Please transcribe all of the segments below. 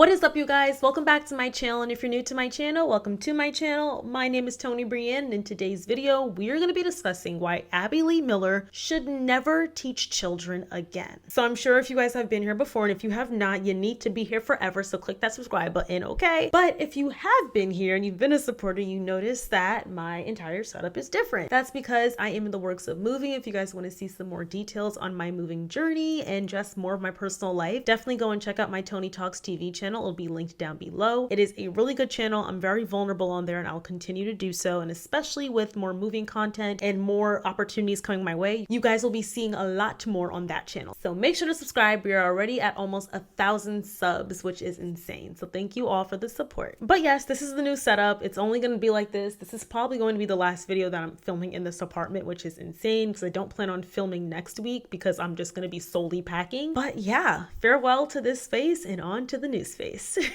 What is up, you guys? Welcome back to my channel, and if you're new to my channel, welcome to my channel. My name is tonibryanne, and in today's video, we are going to be discussing why Abby Lee Miller should never teach children again. So I'm sure if you guys have been here before, and if you have not, you need to be here forever, so click that subscribe button, okay? But if you have been here and you've been a supporter, you notice that my entire setup is different. That's because I am in the works of moving. If you guys want to see some more details on my moving journey and just more of my personal life, definitely go and check out my Tony Talks TV channel. It'll be linked down below. It is a really good channel. I'm very vulnerable on there and I'll continue to do so. And especially with more moving content and more opportunities coming my way, you guys will be seeing a lot more on that channel. So make sure to subscribe. We are already at almost 1,000 subs, which is insane. So thank you all for the support. But yes, this is the new setup. It's only going to be like this. This is probably going to be the last video that I'm filming in this apartment, which is insane because I don't plan on filming next week because I'm just going to be solely packing. But yeah, farewell to this space and on to the new space.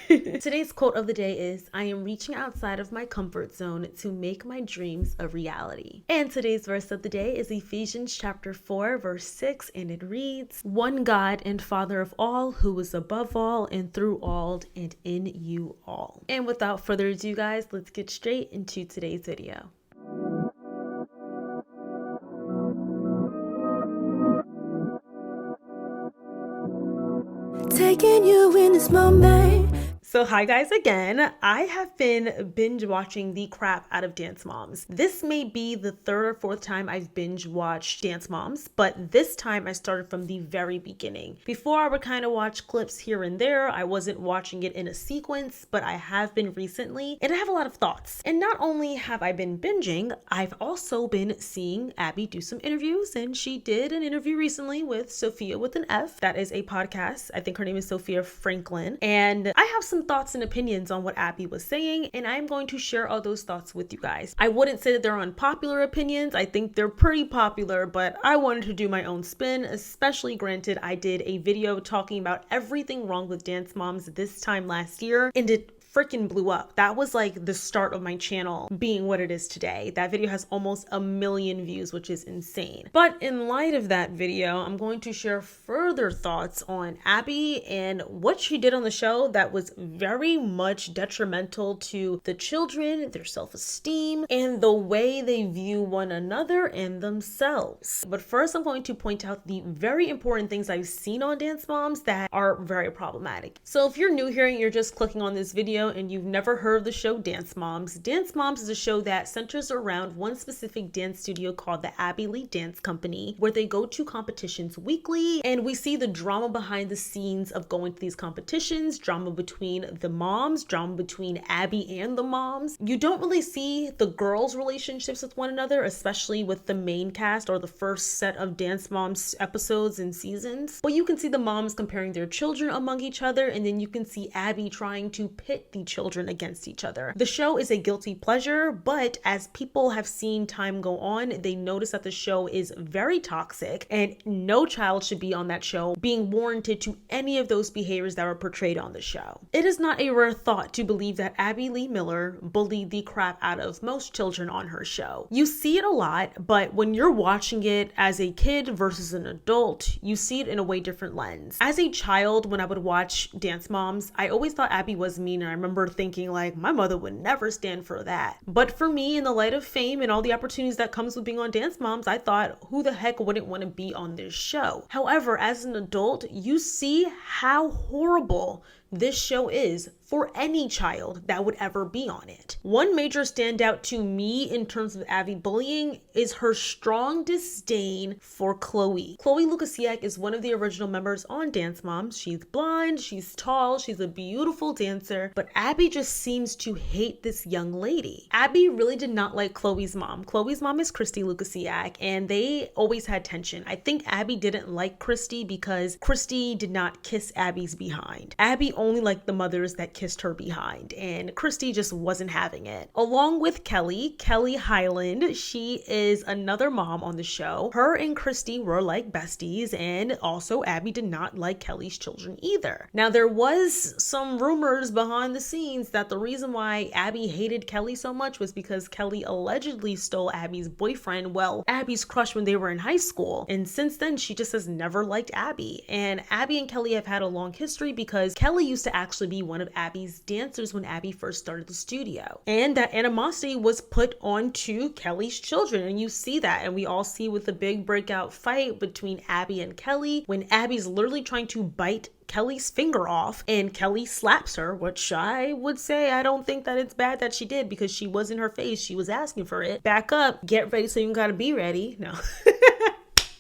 Today's quote of the day is, "I am reaching outside of my comfort zone to make my dreams a reality." And today's verse of the day is Ephesians chapter 4, verse 6, and it reads, "One God and Father of all, who is above all and through all and in you all." And without further ado, guys, let's get straight into today's video. Taking you in this moment. So hi guys again. I have been binge watching the crap out of Dance Moms. This may be the third or fourth time I've binge watched Dance Moms, but this time I started from the very beginning. Before I would kind of watch clips here and there. I wasn't watching it in a sequence, but I have been recently and I have a lot of thoughts. And not only have I been binging, I've also been seeing Abby do some interviews, and she did an interview recently with Sophia with an F. That is a podcast. I think her name is Sophia Franklin. And I have some thoughts and opinions on what Abby was saying, and I'm going to share all those thoughts with you guys. I wouldn't say that they're unpopular opinions. I think they're pretty popular, but I wanted to do my own spin, especially granted I did a video talking about everything wrong with Dance Moms this time last year, and it freaking blew up. That was like the start of my channel being what it is today. That video has almost 1 million views, which is insane. But in light of that video, I'm going to share further thoughts on Abby and what she did on the show that was very much detrimental to the children, their self-esteem, and the way they view one another and themselves. But first, I'm going to point out the very important things I've seen on Dance Moms that are very problematic. So if you're new here and you're just clicking on this video and you've never heard of the show Dance Moms is a show that centers around one specific dance studio called the Abby Lee Dance Company, where they go to competitions weekly, and we see the drama behind the scenes of going to these competitions, drama between the moms, drama between Abby and the moms. You don't really see the girls' relationships with one another, especially with the main cast or the first set of Dance Moms episodes and seasons, but you can see the moms comparing their children among each other, and then you can see Abby trying to pit the children against each other. The show is a guilty pleasure, but as people have seen time go on, they notice that the show is very toxic and no child should be on that show being warranted to any of those behaviors that were portrayed on the show. It is not a rare thought to believe that Abby Lee Miller bullied the crap out of most children on her show. You see it a lot, but when you're watching it as a kid versus an adult, you see it in a way different lens. As a child, when I would watch Dance Moms, I always thought Abby was mean, and I remember thinking like, my mother would never stand for that. But for me, in the light of fame and all the opportunities that comes with being on Dance Moms, I thought, who the heck wouldn't want to be on this show? However, as an adult, you see how horrible this show is for any child that would ever be on it. One major standout to me in terms of Abby bullying is her strong disdain for Chloe. Chloe Lukasiak is one of the original members on Dance Moms. She's blonde, she's tall, she's a beautiful dancer, but Abby just seems to hate this young lady. Abby really did not like Chloe's mom. Chloe's mom is Christy Lukasiak, and they always had tension. I think Abby didn't like Christy because Christy did not kiss Abby's behind. Abby only liked the mothers that kissed her behind, and Christy just wasn't having it. Along with Kelly Highland, she is another mom on the show. Her and Christy were like besties, and also Abby did not like Kelly's children either. Now, there was some rumors behind the scenes that the reason why Abby hated Kelly so much was because Kelly allegedly stole Abby's boyfriend, well, Abby's crush when they were in high school. And since then, she just has never liked Abby. And Abby and Kelly have had a long history because Kelly used to actually be one of Abby's dancers when Abby first started the studio. And that animosity was put onto Kelly's children. And you see that. And we all see with the big breakout fight between Abby and Kelly when Abby's literally trying to bite Kelly's finger off and Kelly slaps her, which I would say I don't think that it's bad that she did because she was in her face. She was asking for it. Back up, get ready so you gotta be ready. No.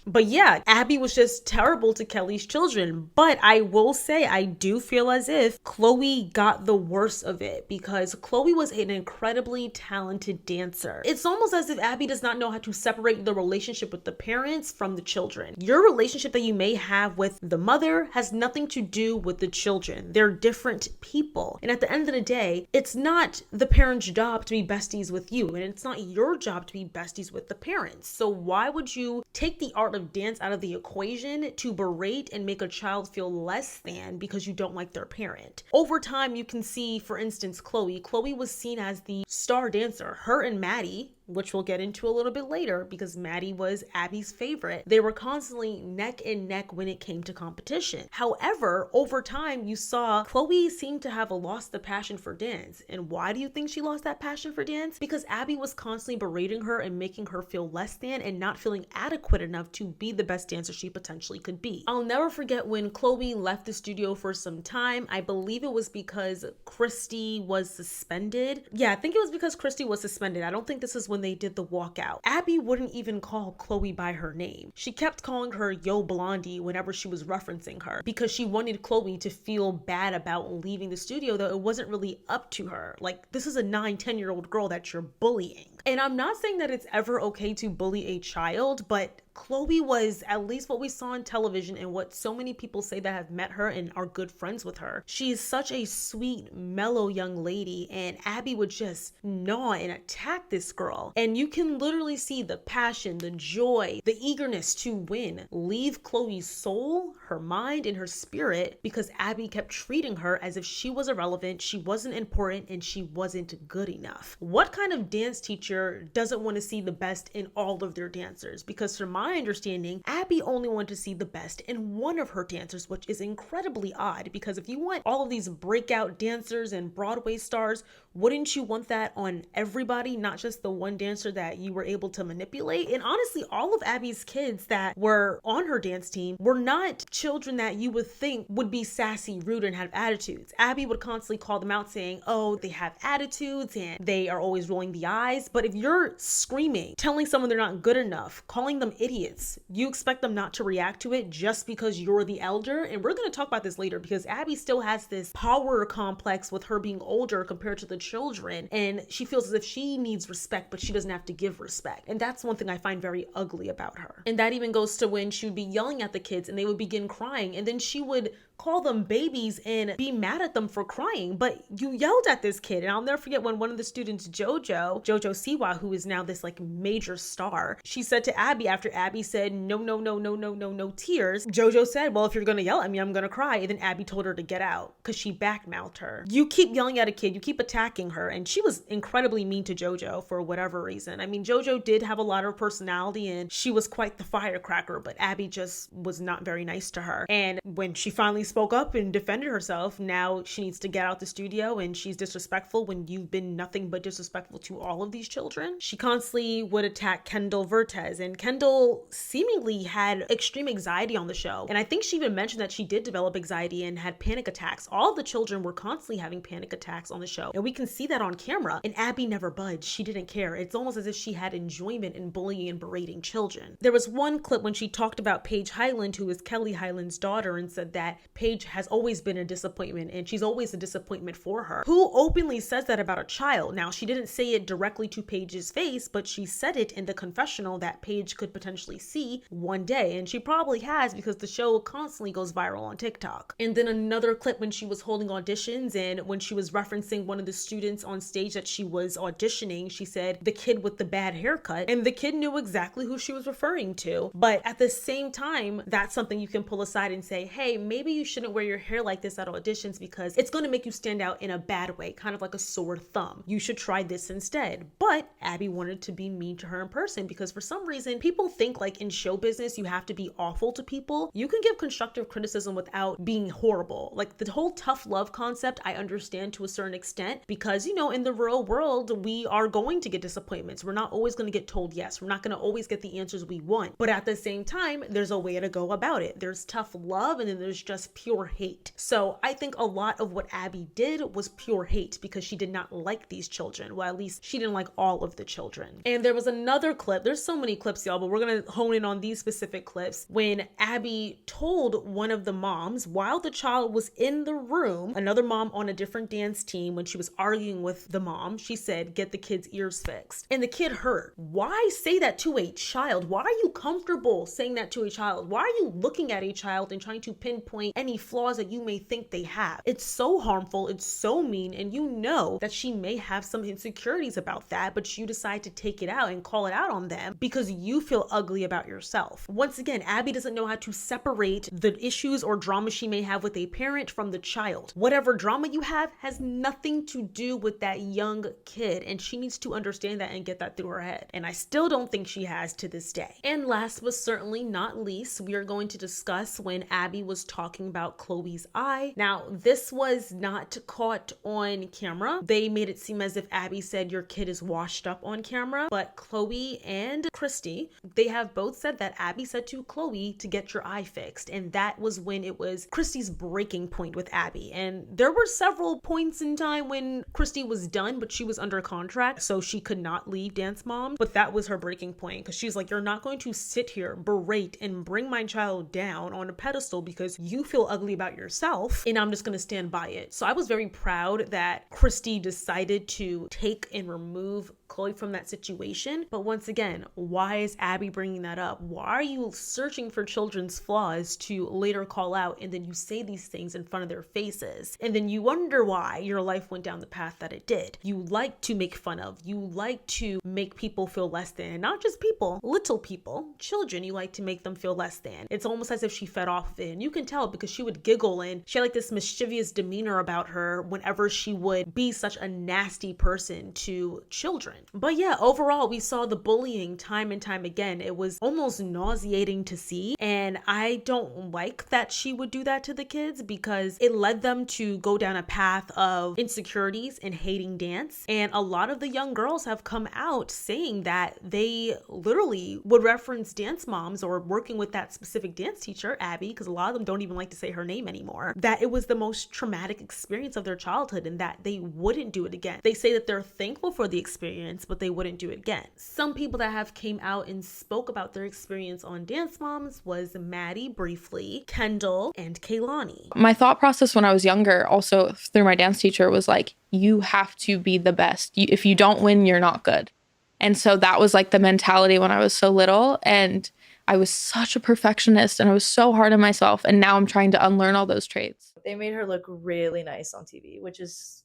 But yeah, Abby was just terrible to Kelly's children. But I will say, I do feel as if Chloe got the worst of it because Chloe was an incredibly talented dancer. It's almost as if Abby does not know how to separate the relationship with the parents from the children. Your relationship that you may have with the mother has nothing to do with the children. They're different people. And at the end of the day, it's not the parents' job to be besties with you, and it's not your job to be besties with the parents. So why would you take the art of dance out of the equation to berate and make a child feel less than because you don't like their parent? Over time, you can see, for instance, Chloe was seen as the star dancer. Her and Maddie, which we'll get into a little bit later because Maddie was Abby's favorite, they were constantly neck and neck when it came to competition. However, over time, you saw Chloe seem to have lost the passion for dance. And why do you think she lost that passion for dance? Because Abby was constantly berating her and making her feel less than and not feeling adequate enough to be the best dancer she potentially could be. I'll never forget when Chloe left the studio for some time. I believe it was because Christy was suspended. Yeah, I think it was because Christy was suspended. I don't think this is when they did the walkout. Abby wouldn't even call Chloe by her name. She kept calling her Yo Blondie whenever she was referencing her because she wanted Chloe to feel bad about leaving the studio, though it wasn't really up to her. Like, this is a 9-10-year-old girl that you're bullying. And I'm not saying that it's ever okay to bully a child, but Chloe was, at least what we saw on television and what so many people say that have met her and are good friends with her, she is such a sweet, mellow young lady, and Abby would just gnaw and attack this girl. And you can literally see the passion, the joy, the eagerness to win leave Chloe's soul, her mind, and her spirit because Abby kept treating her as if she was irrelevant, she wasn't important, and she wasn't good enough. What kind of dance teacher doesn't want to see the best in all of their dancers? Because from my understanding, Abby only wanted to see the best in one of her dancers, which is incredibly odd because if you want all of these breakout dancers and Broadway stars, wouldn't you want that on everybody, not just the one dancer that you were able to manipulate? And honestly, all of Abby's kids that were on her dance team were not children that you would think would be sassy, rude, and have attitudes. Abby would constantly call them out saying, oh, they have attitudes and they are always rolling the eyes. But if you're screaming, telling someone they're not good enough, calling them idiots, you expect them not to react to it just because you're the elder? And we're going to talk about this later because Abby still has this power complex with her being older compared to the children, and she feels as if she needs respect but she doesn't have to give respect. And that's one thing I find very ugly about her. And that even goes to when she would be yelling at the kids and they would begin crying, and then she would call them babies and be mad at them for crying. But you yelled at this kid. And I'll never forget when one of the students, Jojo Siwa, who is now this like major star, she said to Abby, after Abby said no tears, Jojo said, well, if you're gonna yell at me, I'm gonna cry. And then Abby told her to get out because she backmouthed her. You keep yelling at a kid, you keep attacking her. And she was incredibly mean to Jojo for whatever reason. I mean, Jojo did have a lot of personality and she was quite the firecracker, but Abby just was not very nice to her. And when she finally spoke up and defended herself, now she needs to get out the studio and she's disrespectful when you've been nothing but disrespectful to all of these children. She constantly would attack Kendall Vertez, and Kendall seemingly had extreme anxiety on the show. And I think she even mentioned that she did develop anxiety and had panic attacks. All of the children were constantly having panic attacks on the show, and we can see that on camera. And Abby never budged. She didn't care. It's almost as if she had enjoyment in bullying and berating children. There was one clip when she talked about Paige Highland, who is Kelly Highland's daughter, and said that Paige has always been a disappointment and she's always a disappointment for her. Who openly says that about a child? Now, she didn't say it directly to Paige's face, but she said it in the confessional that Paige could potentially see one day. And she probably has because the show constantly goes viral on TikTok. And then another clip when she was holding auditions and when she was referencing one of the students on stage that she was auditioning, she said the kid with the bad haircut, and the kid knew exactly who she was referring to. But at the same time, that's something you can pull aside and say, hey, maybe you you shouldn't wear your hair like this at auditions because it's going to make you stand out in a bad way, kind of like a sore thumb. You should try this instead. But Abby wanted to be mean to her in person because for some reason, people think like in show business, you have to be awful to people. You can give constructive criticism without being horrible. Like the whole tough love concept, I understand to a certain extent because, in the real world, we are going to get disappointments. We're not always going to get told yes. We're not going to always get the answers we want. But at the same time, there's a way to go about it. There's tough love and then there's just pure hate. So I think a lot of what Abby did was pure hate because she did not like these children. Well, at least she didn't like all of the children. And there was another clip. There's so many clips, y'all, but we're going to hone in on these specific clips when Abby told one of the moms while the child was in the room, another mom on a different dance team, when she was arguing with the mom, she said, get the kid's ears fixed. And the kid heard. Why say that to a child? Why are you comfortable saying that to a child? Why are you looking at a child and trying to pinpoint any flaws that you may think they have? It's so harmful. It's so mean. And you know that she may have some insecurities about that, but you decide to take it out and call it out on them because you feel ugly about yourself. Once again, Abby doesn't know how to separate the issues or drama she may have with a parent from the child. Whatever drama you have has nothing to do with that young kid, and she needs to understand that and get that through her head. And I still don't think she has to this day. And last but certainly not least, we are going to discuss when Abby was talking about Chloe's eye. Now, this was not caught on camera. They made it seem as if Abby said your kid is washed up on camera, but Chloe and Christy, they have both said that Abby said to Chloe to get your eye fixed. And that was when it was Christy's breaking point with Abby. And there were several points in time when Christy was done, but she was under contract, so she could not leave Dance Moms. But that was her breaking point because she's like, you're not going to sit here, berate, and bring my child down on a pedestal because you feel ugly about yourself, and I'm just going to stand by it. So I was very proud that Christy decided to take and remove Chloe from that situation. But once again, why is Abby bringing that up? Why are you searching for children's flaws to later call out and then you say these things in front of their faces? And then you wonder why your life went down the path that it did. You like to make fun of, you like to make people feel less than, and not just people, little people, children, you like to make them feel less than. It's almost as if she fed off of it, and you can tell because she would giggle and she had like this mischievous demeanor about her whenever she would be such a nasty person to children. But yeah, overall, we saw the bullying time and time again. It was almost nauseating to see, and I don't like that she would do that to the kids because it led them to go down a path of insecurities and hating dance. And a lot of the young girls have come out saying that they literally would reference Dance Moms or working with that specific dance teacher, Abby, because a lot of them don't even like to say her name anymore, that it was the most traumatic experience of their childhood and that they wouldn't do it again. They say that they're thankful for the experience, but they wouldn't do it again. Some people that have came out and spoke about their experience on Dance Moms was Maddie briefly, Kendall, and Kaylani. My thought process when I was younger, also through my dance teacher, was like, you have to be the best. If you don't win, you're not good. And so that was like the mentality when I was so little. And I was such a perfectionist and I was so hard on myself. And now I'm trying to unlearn all those traits. They made her look really nice on TV, which is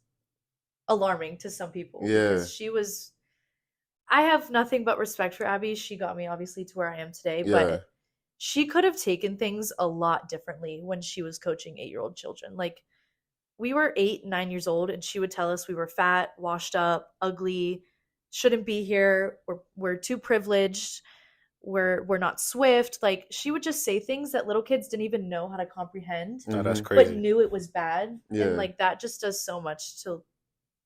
alarming to some people. Yeah. Because I have nothing but respect for Abby. She got me obviously to where I am today, Yeah. but she could have taken things a lot differently when she was coaching 8-year-old children. Like, we were 8, 9 years old, and she would tell us we were fat, washed up, ugly, shouldn't be here. We're too privileged. We're not swift. Like, she would just say things that little kids didn't even know how to comprehend, No, that's but crazy. knew it was bad. Yeah. And like, that just does so much to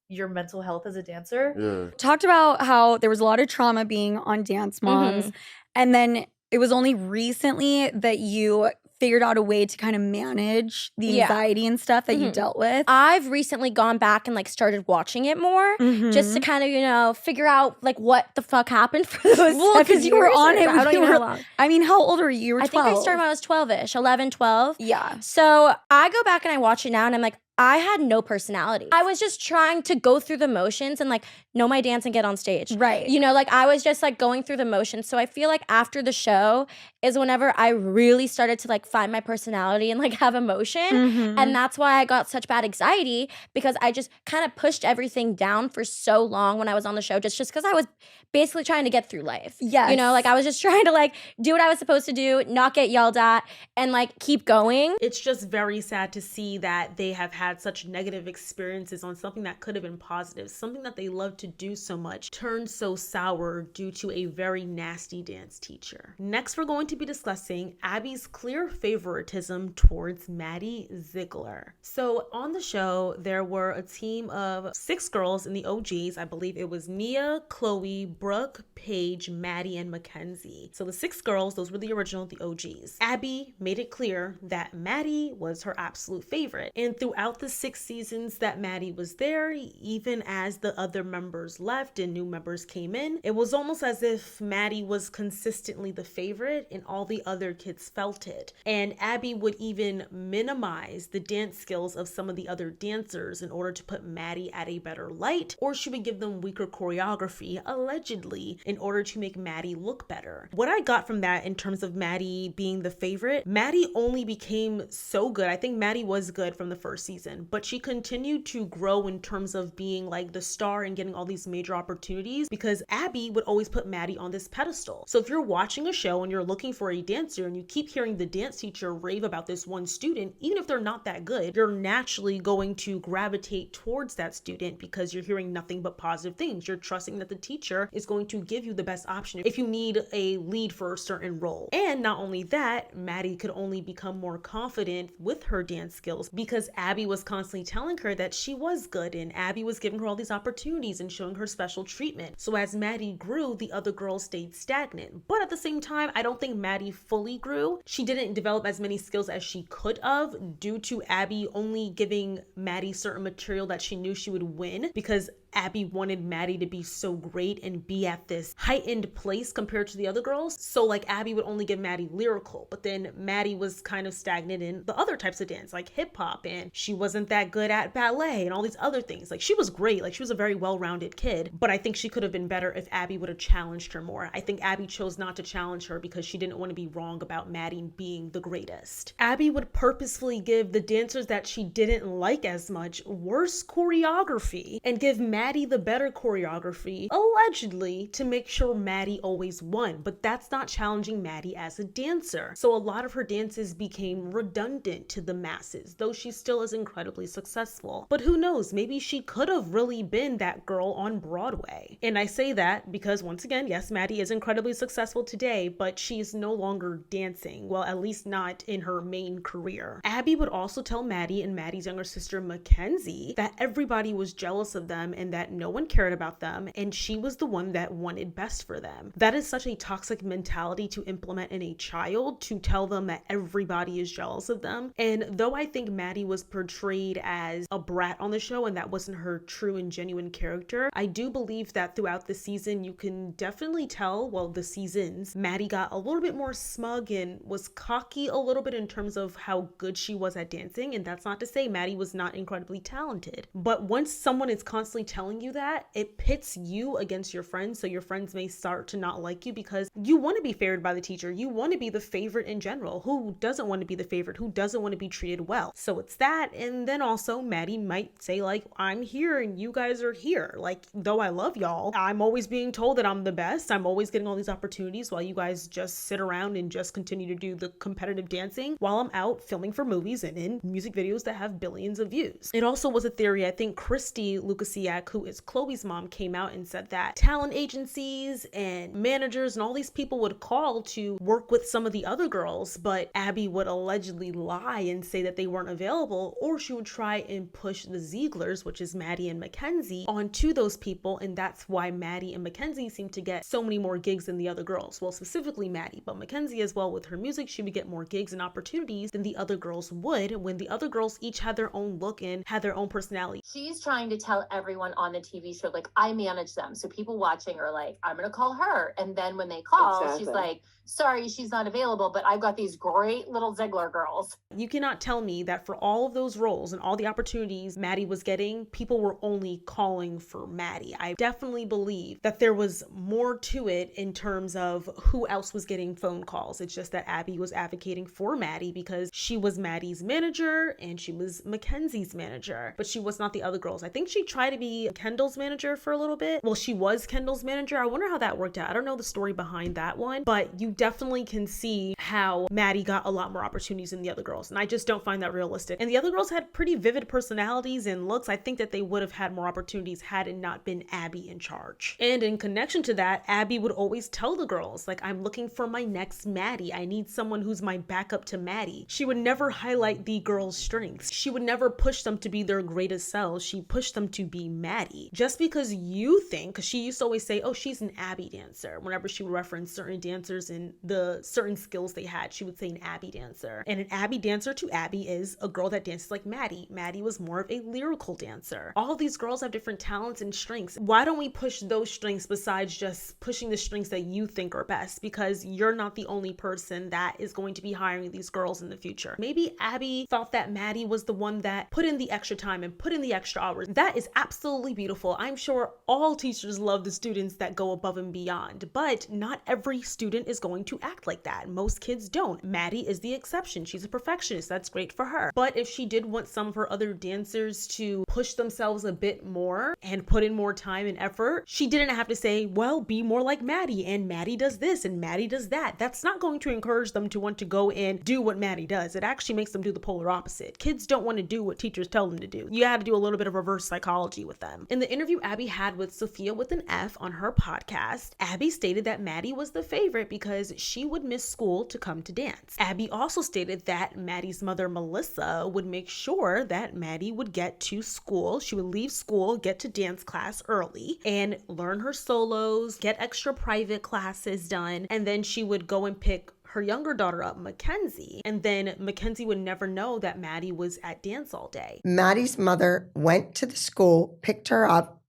your mental health as a dancer. Yeah. Talked about how there was a lot of trauma being on Dance Moms. And then it was only recently that you figured out a way to kind of manage the anxiety and stuff that you dealt with. I've recently gone back and like started watching it more just to kind of, figure out like what the fuck happened for those Well, because you were on it. I don't even know how long. I mean, how old were you? You were 12. I think I started when I was 12-ish, 11, 12. Yeah. So I go back and I watch it now and I'm like, I had no personality. I was just trying to go through the motions and like know my dance and get on stage. Right. You know, like I was just like going through the motions. So I feel like after the show is whenever I really started to like find my personality and like have emotion. Mhm. And that's why I got such bad anxiety, because I just kind of pushed everything down for so long when I was on the show, just because I was basically trying to get through life. Yes. You know, like I was just trying to like do what I was supposed to do, not get yelled at, and like keep going. It's just very sad to see that they have had such negative experiences on something that could have been positive, something that they love to do so much, turned so sour due to a very nasty dance teacher. Next, we're going to be discussing Abby's clear favoritism towards Maddie Ziegler. So on the show, there were a team of 6 girls in the OGs. I believe it was Nia, Chloe, Brooke, Paige, Maddie, and Mackenzie. So the 6 girls, those were the original, the OGs. Abby made it clear that Maddie was her absolute favorite. And throughout the 6 seasons that Maddie was there, even as the other members left and new members came in, it was almost as if Maddie was consistently the favorite and all the other kids felt it. And Abby would even minimize the dance skills of some of the other dancers in order to put Maddie at a better light, or she would give them weaker choreography, allegedly, in order to make Maddie look better. What I got from that in terms of Maddie being the favorite, Maddie only became so good. I think Maddie was good from the first season, but she continued to grow in terms of being like the star and getting all these major opportunities because Abby would always put Maddie on this pedestal. So if you're watching a show and you're looking for a dancer and you keep hearing the dance teacher rave about this one student, even if they're not that good, you're naturally going to gravitate towards that student because you're hearing nothing but positive things. You're trusting that the teacher is going to give you the best option if you need a lead for a certain role. And not only that, Maddie could only become more confident with her dance skills because Abby was constantly telling her that she was good, and Abby was giving her all these opportunities and showing her special treatment. So as Maddie grew, the other girls stayed stagnant. But at the same time, I don't think Maddie fully grew. She didn't develop as many skills as she could have due to Abby only giving Maddie certain material that she knew she would win, because Abby wanted Maddie to be so great and be at this heightened place compared to the other girls. So like Abby would only give Maddie lyrical, but then Maddie was kind of stagnant in the other types of dance like hip hop, and she wasn't that good at ballet and all these other things. Like she was great, like she was a very well-rounded kid, but I think she could have been better if Abby would have challenged her more. I think Abby chose not to challenge her because she didn't want to be wrong about Maddie being the greatest. Abby would purposefully give the dancers that she didn't like as much worse choreography and give Maddie the better choreography, allegedly, to make sure Maddie always won. But that's not challenging Maddie as a dancer. So a lot of her dances became redundant to the masses, though she still is incredibly successful. But who knows, maybe she could have really been that girl on Broadway. And I say that because once again, yes, Maddie is incredibly successful today, but she's no longer dancing. Well, at least not in her main career. Abby would also tell Maddie and Maddie's younger sister Mackenzie that everybody was jealous of them and that no one cared about them, and she was the one that wanted best for them. That is such a toxic mentality to implement in a child, to tell them that everybody is jealous of them. And though I think Maddie was portrayed as a brat on the show and that wasn't her true and genuine character, I do believe that throughout the season you can definitely tell, well, the seasons, Maddie got a little bit more smug and was cocky a little bit in terms of how good she was at dancing. And that's not to say Maddie was not incredibly talented, but once someone is constantly telling you that, it pits you against your friends, so your friends may start to not like you because you want to be favored by the teacher. You want to be the favorite in general. Who doesn't want to be the favorite? Who doesn't want to be treated well? So it's that. And then also Maddie might say like, I'm here and you guys are here. Like, though I love y'all, I'm always being told that I'm the best. I'm always getting all these opportunities while you guys just sit around and just continue to do the competitive dancing while I'm out filming for movies and in music videos that have billions of views. It also was a theory, I think Christy Lucasiak, who is Chloe's mom, came out and said that talent agencies and managers and all these people would call to work with some of the other girls, but Abby would allegedly lie and say that they weren't available, or she would try and push the Zieglers, which is Maddie and Mackenzie, onto those people, and that's why Maddie and Mackenzie seem to get so many more gigs than the other girls. Well, specifically Maddie, but Mackenzie as well. With her music, she would get more gigs and opportunities than the other girls would, when the other girls each had their own look and had their own personality. She's trying to tell everyone on the TV show, like I manage them. So people watching are like, I'm going to call her. And then when they call, she's like, sorry, she's not available, but I've got these great little Ziegler girls. You cannot tell me that for all of those roles and all the opportunities Maddie was getting, people were only calling for Maddie. I definitely believe that there was more to it in terms of who else was getting phone calls. It's just that Abby was advocating for Maddie because she was Maddie's manager and she was Mackenzie's manager, but she was not the other girls. I think she tried to be Kendall's manager for a little bit. Well, she was Kendall's manager. I wonder how that worked out. I don't know the story behind that one, but you definitely can see how Maddie got a lot more opportunities than the other girls, and I just don't find that realistic. And the other girls had pretty vivid personalities and looks. I think that they would have had more opportunities had it not been Abby in charge. And in connection to that, Abby would always tell the girls, like, I'm looking for my next Maddie. I need someone who's my backup to Maddie. She would never highlight the girls' strengths. She would never push them to be their greatest selves. She pushed them to be Maddie. Just because you think, because she used to always say, oh, she's an Abby dancer. Whenever she would reference certain dancers and the certain skills they had, she would say an Abby dancer. And an Abby dancer to Abby is a girl that dances like Maddie. Maddie was more of a lyrical dancer. All of these girls have different talents and strengths. Why don't we push those strengths besides just pushing the strengths that you think are best? Because you're not the only person that is going to be hiring these girls in the future. Maybe Abby thought that Maddie was the one that put in the extra time and put in the extra hours. That is absolutely beautiful. I'm sure all teachers love the students that go above and beyond, but not every student is going to act like that. Most kids don't. Maddie is the exception. She's a perfectionist. That's great for her. But if she did want some of her other dancers to push themselves a bit more and put in more time and effort, she didn't have to say, well, be more like Maddie, and Maddie does this and Maddie does that. That's not going to encourage them to want to go and do what Maddie does. It actually makes them do the polar opposite. Kids don't want to do what teachers tell them to do. You got to do a little bit of reverse psychology with them. In the interview Abby had with Sophia with an F on her podcast, Abby stated that Maddie was the favorite because she would miss school to come to dance. Abby also stated that Maddie's mother, Melissa, would make sure that Maddie would get to school. She would leave school, get to dance class early, and learn her solos, get extra private classes done, and then she would go and pick her younger daughter up, Mackenzie, and then Mackenzie would never know that Maddie was at dance all day. Maddie's mother went to the school, picked her up,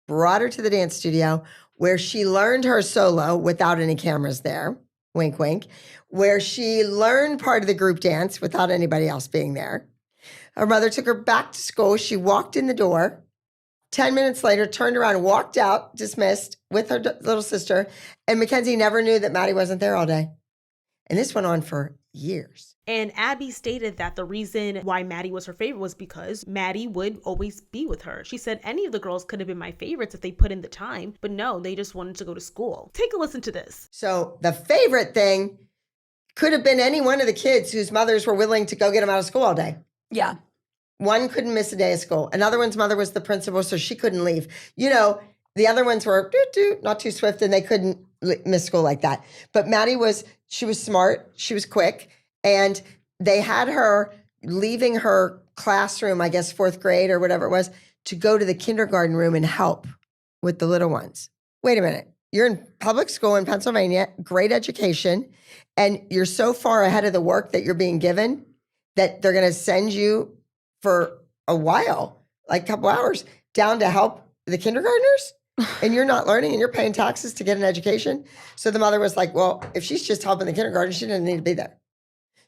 brought her to the dance studio where she learned her solo without any cameras there, wink, wink, where she learned part of the group dance without anybody else being there. Her mother took her back to school. She walked in the door. 10 minutes later, turned around and walked out, dismissed, with her little sister. And Mackenzie never knew that Maddie wasn't there all day. And this went on for years. And Abby stated that the reason why Maddie was her favorite was because Maddie would always be with her. She said any of the girls could have been my favorites if they put in the time, but no, they just wanted to go to school. Take a listen to this. So the favorite thing could have been any one of the kids whose mothers were willing to go get them out of school all day. Yeah. One couldn't miss a day of school. Another one's mother was the principal, so she couldn't leave. You know, the other ones were not too swift and they couldn't miss school like that. But Maddie she was smart, she was quick, and they had her leaving her classroom, I guess 4th grade or whatever it was, to go to the kindergarten room and help with the little ones. Wait a minute. You're in public school in Pennsylvania, great education, and you're so far ahead of the work that you're being given that they're going to send you for a while, like a couple hours, down to help the kindergartners? And you're not learning and you're paying taxes to get an education. So the mother was like, well, if she's just helping the kindergarten, she didn't need to be there.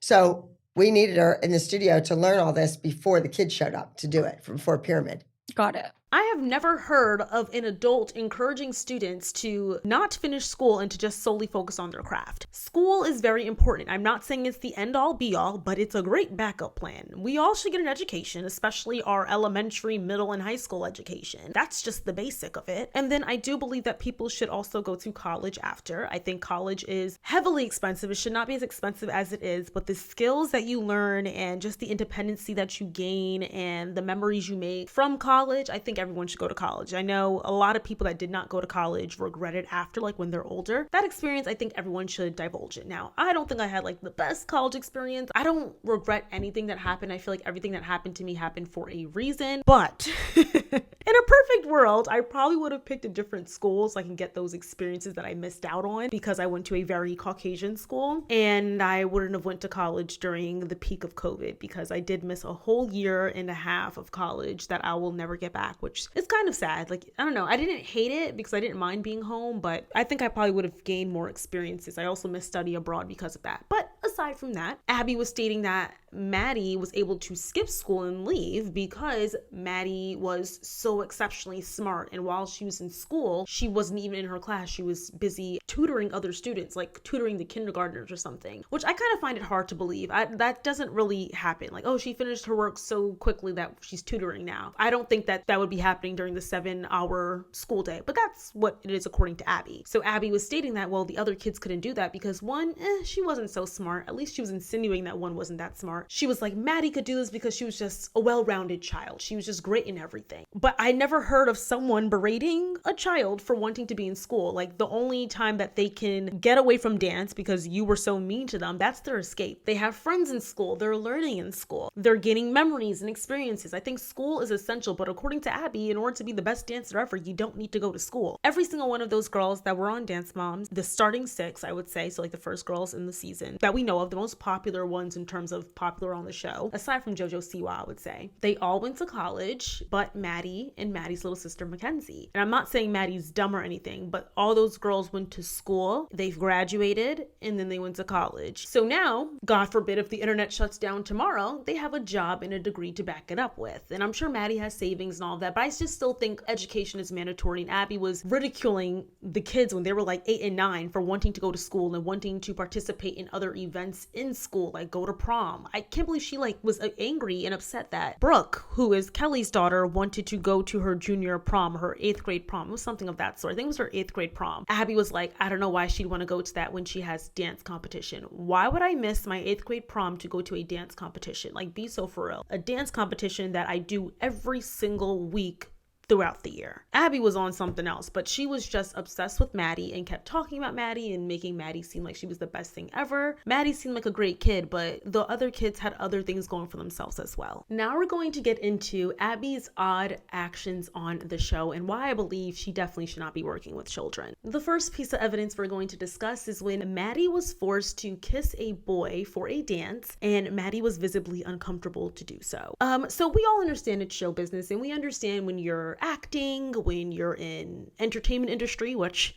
So we needed her in the studio to learn all this before the kids showed up to do it, before Pyramid. Got it. I have never heard of an adult encouraging students to not finish school and to just solely focus on their craft. School is very important. I'm not saying it's the end all be all, but it's a great backup plan. We all should get an education, especially our elementary, middle, and high school education. That's just the basic of it. And then I do believe that people should also go to college after. I think college is heavily expensive. It should not be as expensive as it is, but the skills that you learn and just the independency that you gain and the memories you make from college, I think everyone should go to college. I know a lot of people that did not go to college regret it after, like when they're older. That experience, I think everyone should divulge it. Now, I don't think I had like the best college experience. I don't regret anything that happened. I feel like everything that happened to me happened for a reason. But in a perfect perfect world, I probably would have picked a different school so I can get those experiences that I missed out on because I went to a very Caucasian school, and I wouldn't have went to college during the peak of COVID because I did miss a whole year and a half of college that I will never get back, which is kind of sad. Like, I don't know. I didn't hate it because I didn't mind being home, but I think I probably would have gained more experiences. I also missed study abroad because of that. But aside from that, Abby was stating that Maddie was able to skip school and leave because Maddie was so exceptionally smart. And while she was in school, she wasn't even in her class. She was busy tutoring other students, like tutoring the kindergartners or something, which I kind of find it hard to believe. That doesn't really happen. Like, oh, she finished her work so quickly that she's tutoring now. I don't think that would be happening during the 7-hour school day, but that's what it is according to Abby. So Abby was stating that, well, the other kids couldn't do that because one, she wasn't so smart. At least she was insinuating that one wasn't that smart. She was like, Maddie could do this because she was just a well-rounded child. She was just great in everything. But I never heard of someone berating a child for wanting to be in school. Like, the only time that they can get away from dance because you were so mean to them, that's their escape. They have friends in school. They're learning in school. They're gaining memories and experiences. I think school is essential, but according to Abby, in order to be the best dancer ever, you don't need to go to school. Every single one of those girls that were on Dance Moms, the starting 6, I would say, so like the first girls in the season that we know of, the most popular ones in terms of popular on the show, aside from JoJo Siwa, I would say, they all went to college, but Maddie and Maddie's little sister Mackenzie. And I'm not saying Maddie's dumb or anything, but all those girls went to school, they've graduated, and then they went to college. So now, God forbid, if the internet shuts down tomorrow, they have a job and a degree to back it up with. And I'm sure Maddie has savings and all of that, but I just still think education is mandatory. And Abby was ridiculing the kids when they were like 8 and 9 for wanting to go to school and wanting to participate in other events in school, like go to prom. I can't believe she was angry and upset that Brooke, who is Kelly's daughter, wanted to go to her junior prom, her 8th grade prom. It was something of that sort. I think it was her 8th grade prom. Abby was like, I don't know why she'd want to go to that when she has dance competition. Why would I miss my 8th grade prom to go to a dance competition? Like, be so for real. A dance competition that I do every single week throughout the year. Abby was on something else, but she was just obsessed with Maddie and kept talking about Maddie and making Maddie seem like she was the best thing ever. Maddie seemed like a great kid, but the other kids had other things going for themselves as well. Now we're going to get into Abby's odd actions on the show and why I believe she definitely should not be working with children. The first piece of evidence we're going to discuss is when Maddie was forced to kiss a boy for a dance and Maddie was visibly uncomfortable to do so. So we all understand it's show business and we understand when you're acting, when you're in entertainment industry, which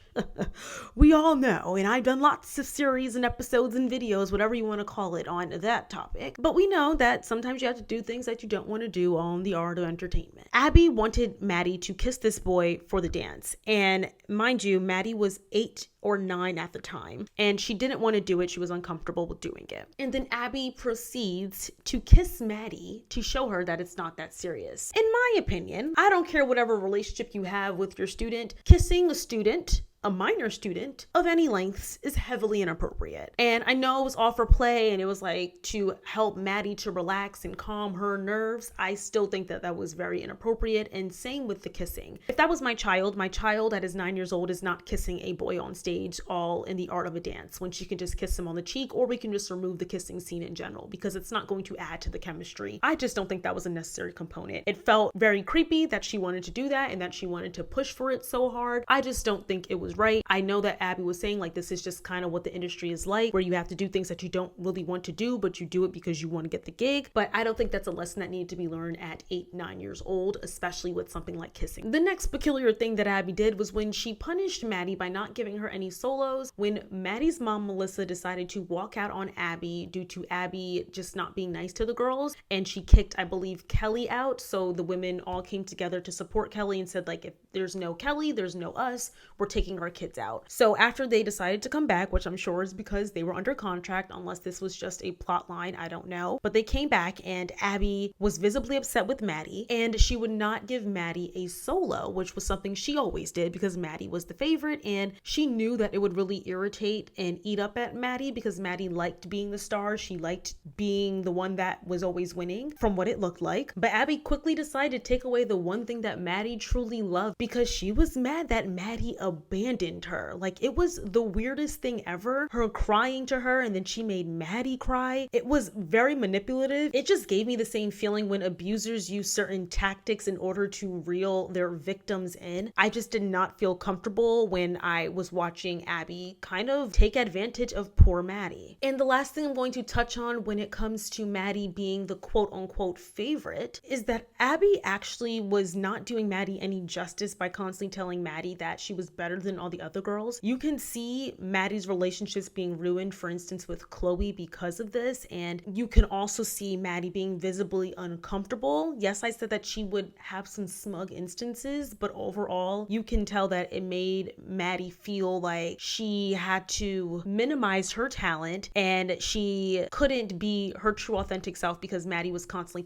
we all know, and I've done lots of series and episodes and videos, whatever you want to call it, on that topic. But we know that sometimes you have to do things that you don't want to do on the art of entertainment. Abby wanted Maddie to kiss this boy for the dance. And mind you, Maddie was 8 or 9 at the time, and she didn't want to do it. She was uncomfortable with doing it. And then Abby proceeds to kiss Maddie to show her that it's not that serious. In my opinion, I don't care whatever relationship you have with your student, kissing a student, a minor student of any lengths, is heavily inappropriate. And I know it was all for play and it was like to help Maddie to relax and calm her nerves. I still think that was very inappropriate, and same with the kissing. If that was my child that is 9 years old is not kissing a boy on stage all in the art of a dance when she can just kiss him on the cheek, or we can just remove the kissing scene in general because it's not going to add to the chemistry. I just don't think that was a necessary component. It felt very creepy that she wanted to do that and that she wanted to push for it so hard. I just don't think it was right. I know that Abby was saying like this is just kind of what the industry is like, where you have to do things that you don't really want to do, but you do it because you want to get the gig. But I don't think that's a lesson that needed to be learned at 8, 9 years old, especially with something like kissing. The next peculiar thing that Abby did was when she punished Maddie by not giving her any solos. When Maddie's mom, Melissa, decided to walk out on Abby due to Abby just not being nice to the girls, and she kicked, I believe, Kelly out. So the women all came together to support Kelly and said, like, if there's no Kelly, there's no us. We're taking our kids out. So after they decided to come back, which I'm sure is because they were under contract, unless this was just a plot line, I don't know. But they came back and Abby was visibly upset with Maddie, and she would not give Maddie a solo, which was something she always did because Maddie was the favorite, and she knew that it would really irritate and eat up at Maddie because Maddie liked being the star. She liked being the one that was always winning from what it looked like. But Abby quickly decided to take away the one thing that Maddie truly loved because she was mad that Maddie abandoned abandoned her. Like, it was the weirdest thing ever. Her crying to her, and then she made Maddie cry. It was very manipulative. It just gave me the same feeling when abusers use certain tactics in order to reel their victims in. I just did not feel comfortable when I was watching Abby kind of take advantage of poor Maddie. And the last thing I'm going to touch on when it comes to Maddie being the quote unquote favorite is that Abby actually was not doing Maddie any justice by constantly telling Maddie that she was better than all the other girls. You can see Maddie's relationships being ruined, for instance, with Chloe because of this. And you can also see Maddie being visibly uncomfortable. Yes, I said that she would have some smug instances, but overall, you can tell that it made Maddie feel like she had to minimize her talent and she couldn't be her true authentic self because Abby, was constantly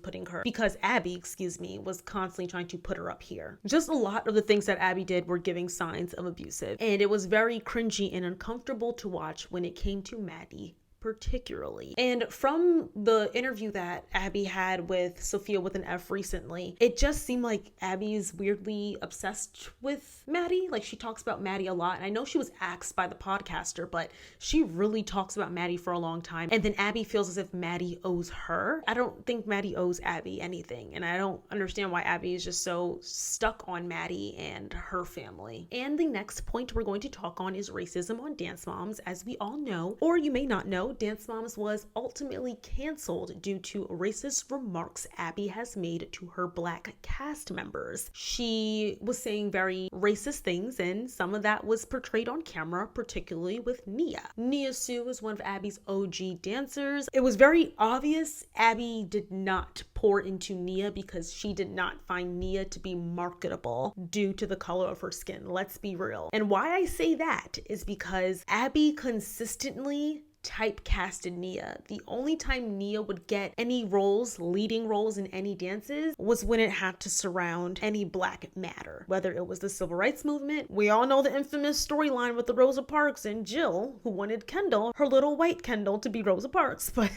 trying to put her up here. Just a lot of the things that Abby did were giving signs of abusive, and it was very cringy and uncomfortable to watch when it came to Maddie particularly. And from the interview that Abby had with Sophia with an F recently, it just seemed like Abby's weirdly obsessed with Maddie. Like, she talks about Maddie a lot. And I know she was asked by the podcaster, but she really talks about Maddie for a long time. And then Abby feels as if Maddie owes her. I don't think Maddie owes Abby anything. And I don't understand why Abby is just so stuck on Maddie and her family. And the next point we're going to talk on is racism on Dance Moms. As we all know, or you may not know, Dance Moms was ultimately canceled due to racist remarks Abby has made to her Black cast members. She was saying very racist things, and some of that was portrayed on camera, particularly with Nia. Nia Sue is one of Abby's OG dancers. It was very obvious Abby did not pour into Nia because she did not find Nia to be marketable due to the color of her skin. Let's be real. And why I say that is because Abby consistently typecasted Nia. The only time Nia would get any roles, leading roles in any dances, was when it had to surround any Black matter. Whether it was the Civil Rights Movement, we all know the infamous storyline with the Rosa Parks and Jill, who wanted Kendall, her little white Kendall, to be Rosa Parks, but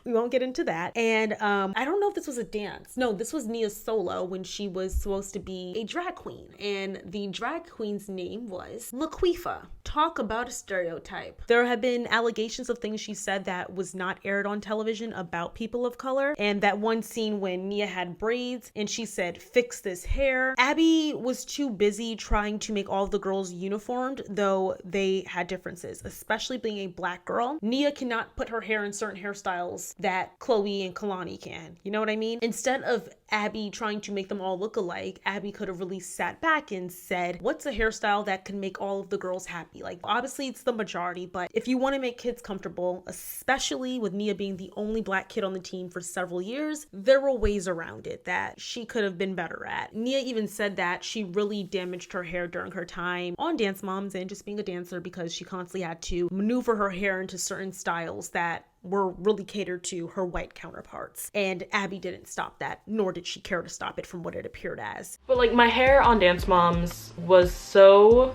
we won't get into that. And I don't know if this was a dance. No, this was Nia's solo when she was supposed to be a drag queen. And the drag queen's name was Laquifa. Talk about a stereotype. There have been allegations of things she said that was not aired on television about people of color. And that one scene when Nia had braids and she said, "Fix this hair." Abby was too busy trying to make all of the girls uniformed, though they had differences, especially being a Black girl. Nia cannot put her hair in certain hairstyles that Chloe and Kalani can. You know what I mean? Instead of Abby trying to make them all look alike, Abby could have really sat back and said, what's a hairstyle that can make all of the girls happy? Like, obviously it's the majority, but if you want to make kids comfortable, especially with Nia being the only Black kid on the team for several years, there were ways around it that she could have been better at. Nia even said that she really damaged her hair during her time on Dance Moms and just being a dancer because she constantly had to maneuver her hair into certain styles that were really catered to her white counterparts. And Abby didn't stop that, nor did she care to stop it from what it appeared as. But like, my hair on Dance Moms was so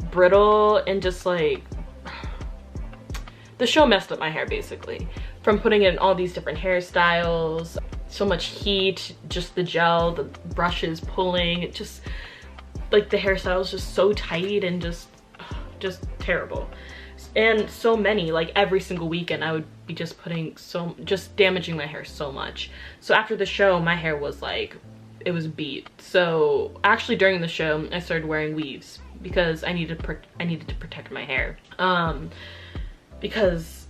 brittle and just like, the show messed up my hair basically. From putting it in all these different hairstyles, so much heat, just the gel, the brushes pulling, it just, like the hairstyle was just so tight and just terrible. And so many, like every single weekend I would be just damaging my hair so much. So after the show, my hair was like, it was beat. So actually during the show, I started wearing weaves because I needed to protect my hair. Because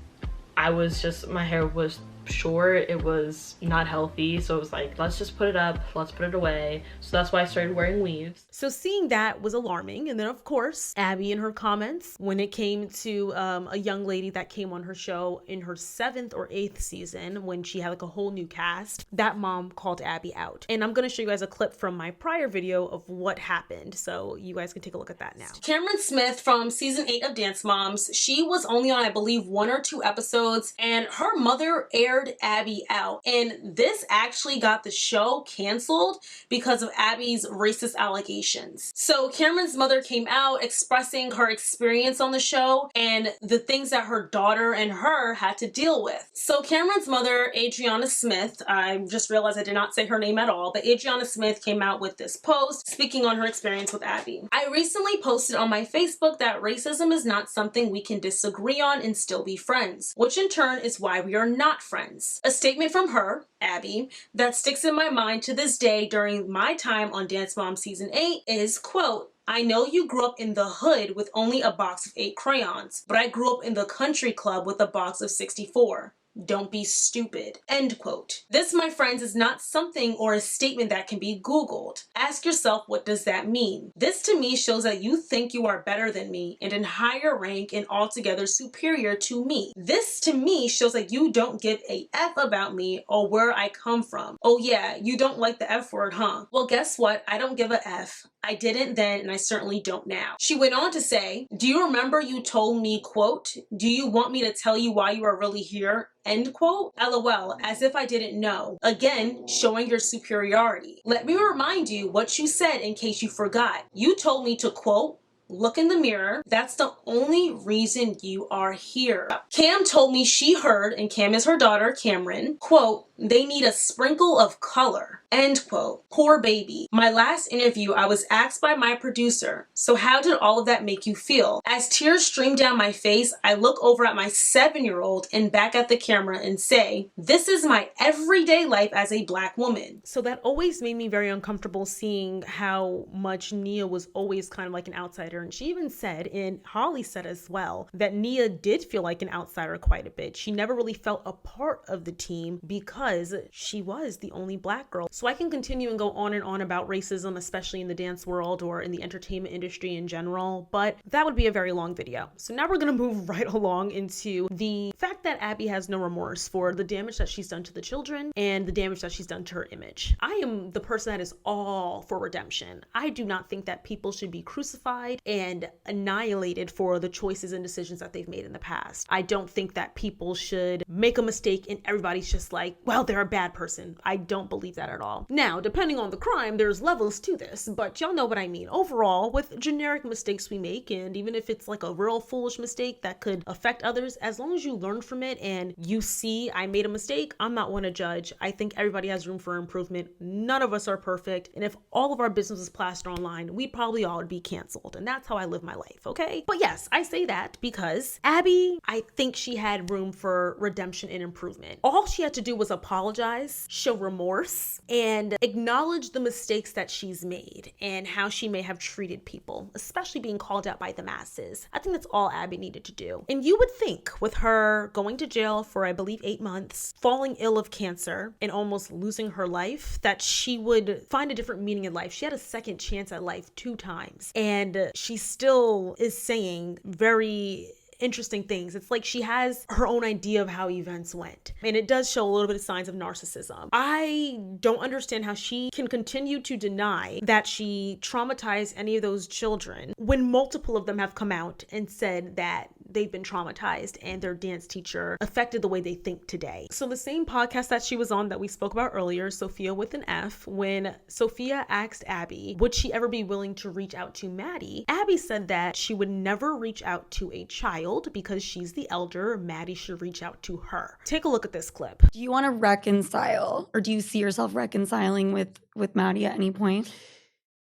my hair was short, it was not healthy, so it was like, let's just put it up, let's put it away. So that's why I started wearing weaves. So seeing that was alarming. And then of course, Abby in her comments, when it came to a young lady that came on her show in her 7th or 8th season, when she had like a whole new cast, that mom called Abby out. And I'm gonna show you guys a clip from my prior video of what happened, so you guys can take a look at that now. Cameron Smith from season 8 of Dance Moms, she was only on, I believe, 1 or 2 episodes, and her mother aired aired Abby out. And this actually got the show canceled because of Abby's racist allegations. So Cameron's mother came out expressing her experience on the show and the things that her daughter and her had to deal with. So Cameron's mother, Adriana Smith, I just realized I did not say her name at all, but Adriana Smith came out with this post speaking on her experience with Abby. I recently posted on my Facebook that racism is not something we can disagree on and still be friends, which in turn is why we are not friends. A statement from her, Abby, that sticks in my mind to this day during my time on Dance Mom Season 8 is, quote, I know you grew up in the hood with only a box of 8 crayons, but I grew up in the country club with a box of 64. Don't be stupid. End quote. This, my friends, is not something or a statement that can be Googled. Ask yourself, what does that mean? This to me shows that you think you are better than me and in higher rank and altogether superior to me. This to me shows that you don't give a F about me or where I come from. Oh yeah, you don't like the F word, huh? Well, guess what? I don't give a F. I didn't then and I certainly don't now. She went on to say, do you remember you told me, quote, do you want me to tell you why you are really here? End quote. LOL, as if I didn't know. Again, showing your superiority. Let me remind you what you said in case you forgot. You told me to, quote, look in the mirror. That's the only reason you are here. Cam told me she heard, and Cam is her daughter, Cameron, quote, they need a sprinkle of color. End quote. Poor baby. My last interview, I was asked by my producer, so how did all of that make you feel? As tears stream down my face, I look over at my 7-year-old and back at the camera and say, this is my everyday life as a Black woman. So that always made me very uncomfortable seeing how much Nia was always kind of like an outsider. And she even said, and Holly said as well, that Nia did feel like an outsider quite a bit. She never really felt a part of the team because she was the only Black girl. So I can continue and go on and on about racism, especially in the dance world or in the entertainment industry in general, but that would be a very long video. So now we're gonna move right along into the fact that Abby has no remorse for the damage that she's done to the children and the damage that she's done to her image. I am the person that is all for redemption. I do not think that people should be crucified and annihilated for the choices and decisions that they've made in the past. I don't think that people should make a mistake and everybody's just like, well, they're a bad person. I don't believe that at all. Now, depending on the crime, there's levels to this, but y'all know what I mean. Overall, with generic mistakes we make, and even if it's like a real foolish mistake that could affect others, as long as you learn from it and you see I made a mistake, I'm not one to judge. I think everybody has room for improvement. None of us are perfect. And if all of our business was plastered online, we probably all would be canceled. And that's how I live my life, okay? But yes, I say that because Abby, I think she had room for redemption and improvement. All she had to do was apologize, show remorse, and acknowledge the mistakes that she's made and how she may have treated people, especially being called out by the masses. I think that's all Abby needed to do. And you would think with her going to jail for, I believe, 8 months, falling ill of cancer, and almost losing her life, that she would find a different meaning in life. She had a second chance at life 2 times. And she still is saying very interesting things. It's like she has her own idea of how events went. And it does show a little bit of signs of narcissism. I don't understand how she can continue to deny that she traumatized any of those children when multiple of them have come out and said that they've been traumatized and their dance teacher affected the way they think today. So the same podcast that she was on that we spoke about earlier, Sophia with an F, when Sophia asked Abby, would she ever be willing to reach out to Maddie? Abby said that she would never reach out to a child because she's the elder. Maddie should reach out to her. Take a look at this clip. Do you want to reconcile, or do you see yourself reconciling with Maddie at any point?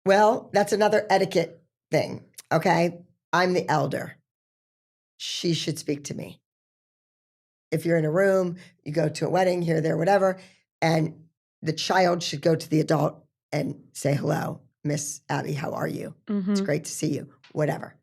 Well, that's another etiquette thing, okay? I'm the elder. She should speak to me. If you're in a room, you go to a wedding, here, there, whatever, and the child should go to the adult and say, hello, Miss Abby, how are you? Mm-hmm. It's great to see you, whatever.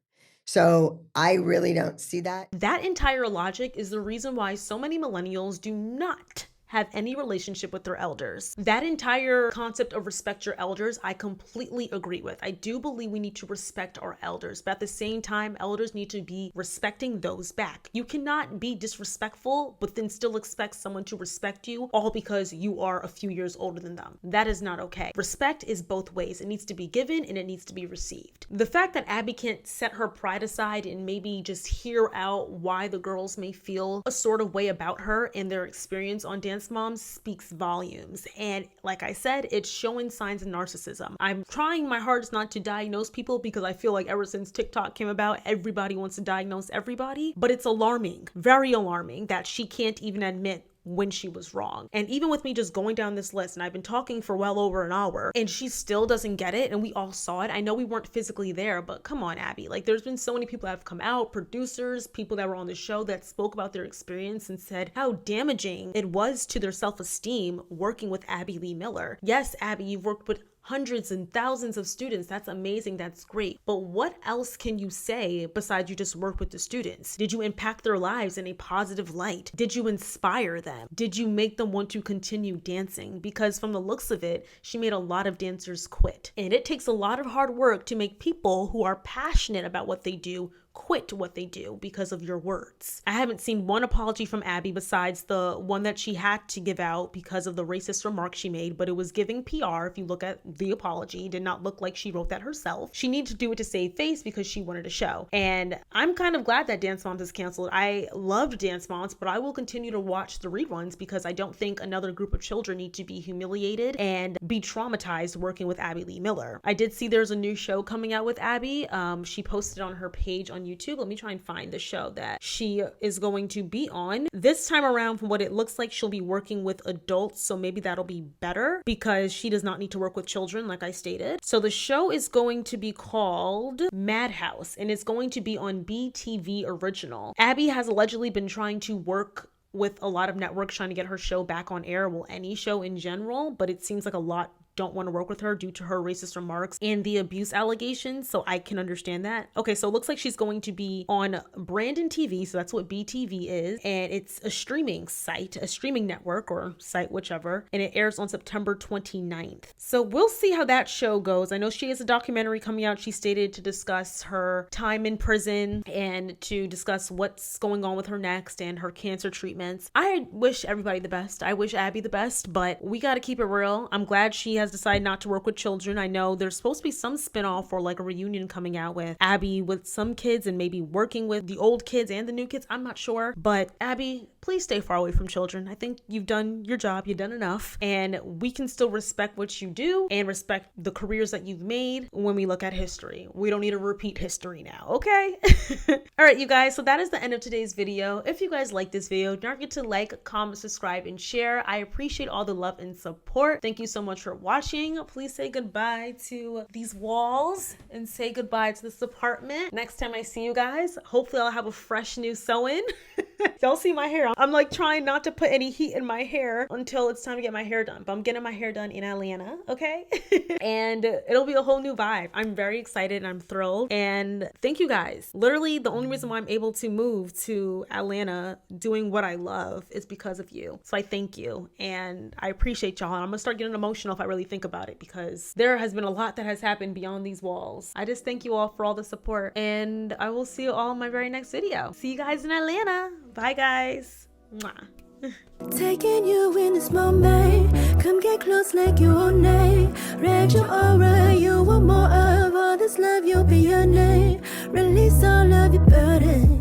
So I really don't see that. That entire logic is the reason why so many millennials do not have any relationship with their elders. That entire concept of respect your elders, I completely agree with. I do believe we need to respect our elders, but at the same time, elders need to be respecting those back. You cannot be disrespectful, but then still expect someone to respect you all because you are a few years older than them. That is not okay. Respect is both ways. It needs to be given and it needs to be received. The fact that Abby can't set her pride aside and maybe just hear out why the girls may feel a sort of way about her and their experience on Dance Moms speaks volumes. And like I said, it's showing signs of narcissism. I'm trying my hardest not to diagnose people because I feel like ever since TikTok came about, everybody wants to diagnose everybody. But it's alarming, very alarming, that she can't even admit when she was wrong. And even with me just going down this list, and I've been talking for well over an hour, and she still doesn't get it, and we all saw it. I know we weren't physically there, but come on, Abby. Like, there's been so many people that have come out, producers, people that were on the show that spoke about their experience and said how damaging it was to their self-esteem working with Abby Lee Miller. Yes, Abby, you've worked with hundreds and thousands of students. That's amazing. That's great. But what else can you say besides you just work with the students? Did you impact their lives in a positive light? Did you inspire them? Did you make them want to continue dancing? Because from the looks of it, she made a lot of dancers quit. And it takes a lot of hard work to make people who are passionate about what they do quit what they do because of your words. I haven't seen one apology from Abby besides the one that she had to give out because of the racist remark she made, but it was giving PR. If you look at the apology, it did not look like she wrote that herself. She needed to do it to save face because she wanted a show. And I'm kind of glad that Dance Moms is canceled. I loved Dance Moms, but I will continue to watch the reruns because I don't think another group of children need to be humiliated and be traumatized working with Abby Lee Miller. I did see there's a new show coming out with Abby. She posted on her page on YouTube. Let me try and find the show that she is going to be on. This time around, from what it looks like, she'll be working with adults, so maybe that'll be better because she does not need to work with children, like I stated. So the show is going to be called Madhouse, and it's going to be on BTV Original. Abby has allegedly been trying to work with a lot of networks trying to get her show back on air, well, any show in general, but it seems like a lot don't want to work with her due to her racist remarks and the abuse allegations, so I can understand that. Okay, so it looks like she's going to be on Brandon TV, so that's what BTV is, and it's a streaming site, a streaming network or site, whichever, and it airs on September 29th. So we'll see how that show goes. I know she has a documentary coming out, she stated, to discuss her time in prison and to discuss what's going on with her next and her cancer treatments. I wish everybody the best. I wish Abby the best, but we got to keep it real. I'm glad she has decided not to work with children. I know there's supposed to be some spinoff or like a reunion coming out with Abby with some kids and maybe working with the old kids and the new kids. I'm not sure, but Abby, please stay far away from children. I think you've done your job. You've done enough, and we can still respect what you do and respect the careers that you've made when we look at history. We don't need to repeat history now, okay? All right, you guys, so that is the end of today's video. If you guys like this video, don't forget to like, comment, subscribe, and share. I appreciate all the love and support. Thank you so much for watching. Please say goodbye to these walls and say goodbye to this apartment. Next time I see you guys, hopefully I'll have a fresh new sew-in. Y'all see my hair. I'm like trying not to put any heat in my hair until it's time to get my hair done, but I'm getting my hair done in Atlanta, okay? And it'll be a whole new vibe. I'm very excited and I'm thrilled, and thank you guys. Literally the only reason why I'm able to move to Atlanta doing what I love is because of you. So I thank you and I appreciate y'all. I'm gonna start getting emotional if I really think about it because there has been a lot that has happened beyond these walls. I just thank you all for all the support, and I will see you all in my very next video. See you guys in Atlanta. Bye guys. Mwah. Taking you in this moment, come get close like you own it. Read your aura, you want more of all this love, you'll be your name. Release all of your burden.